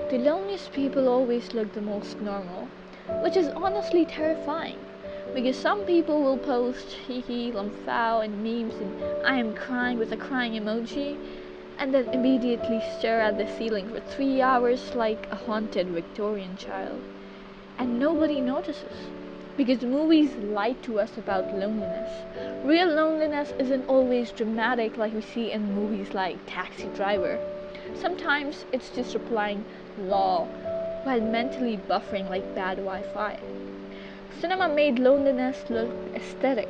The loneliest people always look the most normal, which is honestly terrifying. Because some people will post hee lamphao and memes and I am crying with a crying emoji, and then immediately stare at the ceiling for 3 hours like a haunted Victorian child. And nobody notices. Because movies lie to us about loneliness. Real loneliness isn't always dramatic like we see in movies like Taxi Driver. Sometimes it's just replying lol while mentally buffering like bad Wi-Fi. Cinema made loneliness look aesthetic.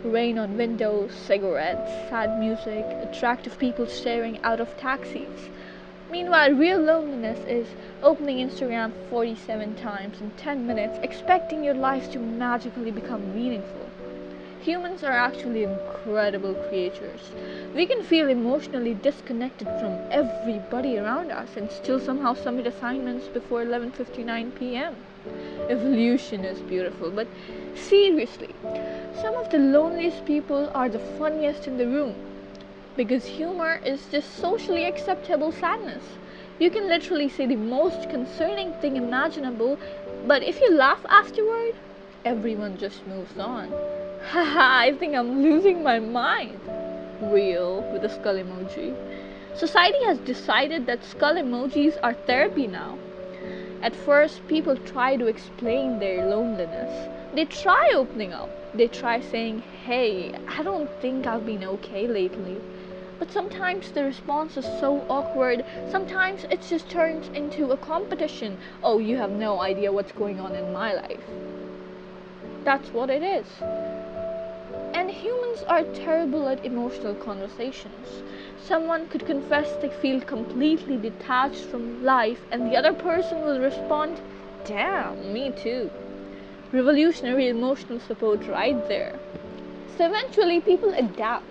Rain on windows, cigarettes, sad music, attractive people staring out of taxis. Meanwhile, real loneliness is opening Instagram 47 times in 10 minutes, expecting your life to magically become meaningful. Humans are actually incredible creatures. We can feel emotionally disconnected from everybody around us and still somehow submit assignments before 11:59 p.m. Evolution is beautiful, but seriously, some of the loneliest people are the funniest in the room because humor is just socially acceptable sadness. You can literally say the most concerning thing imaginable, but if you laugh afterward, everyone just moves on. Haha, I think I'm losing my mind. Real with a skull emoji. Society has decided that skull emojis are therapy now. At first, people try to explain their loneliness. They try opening up. They try saying, hey, I don't think I've been okay lately. But sometimes the response is so awkward. Sometimes it just turns into a competition. Oh, you have no idea what's going on in my life. That's what it is. And humans are terrible at emotional conversations. Someone could confess they feel completely detached from life, and the other person will respond, damn, me too. Revolutionary emotional support right there. So eventually, people adapt.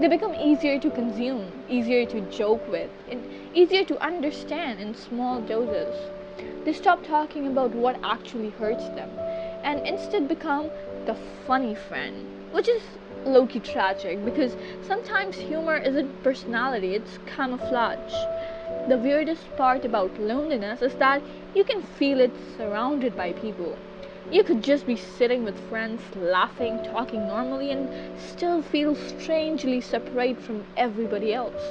They become easier to consume, easier to joke with, and easier to understand in small doses. They stop talking about what actually hurts them and instead become the funny friend, which is low-key tragic because sometimes humor isn't personality, it's camouflage. The weirdest part about loneliness is that you can feel it surrounded by people. You could just be sitting with friends, laughing, talking normally, and still feel strangely separate from everybody else.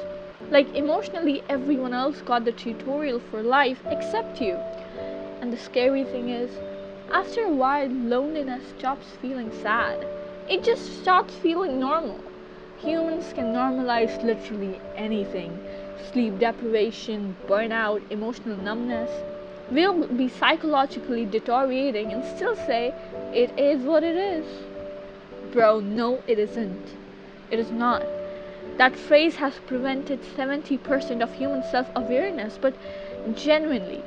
Like emotionally, everyone else got the tutorial for life except you. And the scary thing is, after a while, loneliness stops feeling sad. It just starts feeling normal. Humans can normalize literally anything: sleep deprivation, burnout, emotional numbness. We'll be psychologically deteriorating and still say, it is what it is. Bro, no, it isn't. It is not. That phrase has prevented 70% of human self awareness, but genuinely,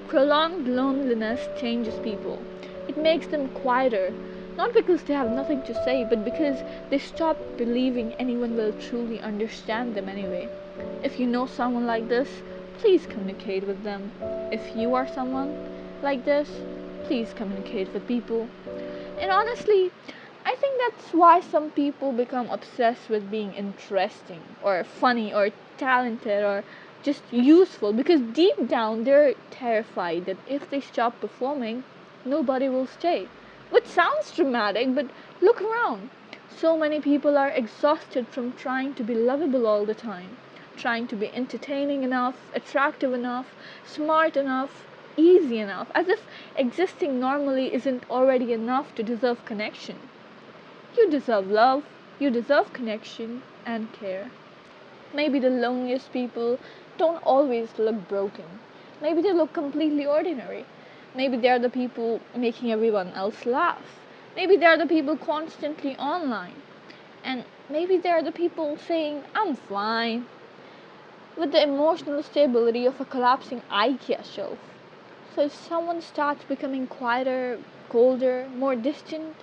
prolonged loneliness changes people. It makes them quieter, not because they have nothing to say, but because they stop believing anyone will truly understand them anyway. If you know someone like this, please communicate with them. If you are someone like this, please communicate with people. And honestly, I think that's why some people become obsessed with being interesting or funny or talented or just useful because deep down they're terrified that if they stop performing, nobody will stay. Which sounds dramatic, but look around. So many people are exhausted from trying to be lovable all the time, trying to be entertaining enough, attractive enough, smart enough, easy enough, as if existing normally isn't already enough to deserve connection. You deserve love, you deserve connection and care. Maybe the loneliest people don't always look broken. Maybe they look completely ordinary. Maybe they're the people making everyone else laugh. Maybe they're the people constantly online. And maybe they're the people saying, I'm fine, with the emotional stability of a collapsing IKEA shelf. So if someone starts becoming quieter, colder, more distant,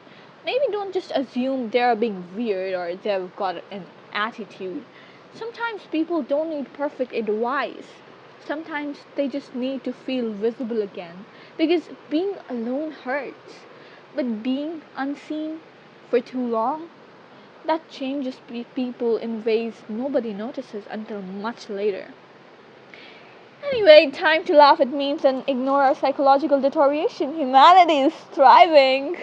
maybe don't just assume they're being weird or they've got an attitude. Sometimes people don't need perfect advice. Sometimes they just need to feel visible again. Because being alone hurts. But being unseen for too long, that changes people in ways nobody notices until much later. Anyway, time to laugh at memes and ignore our psychological deterioration. Humanity is thriving.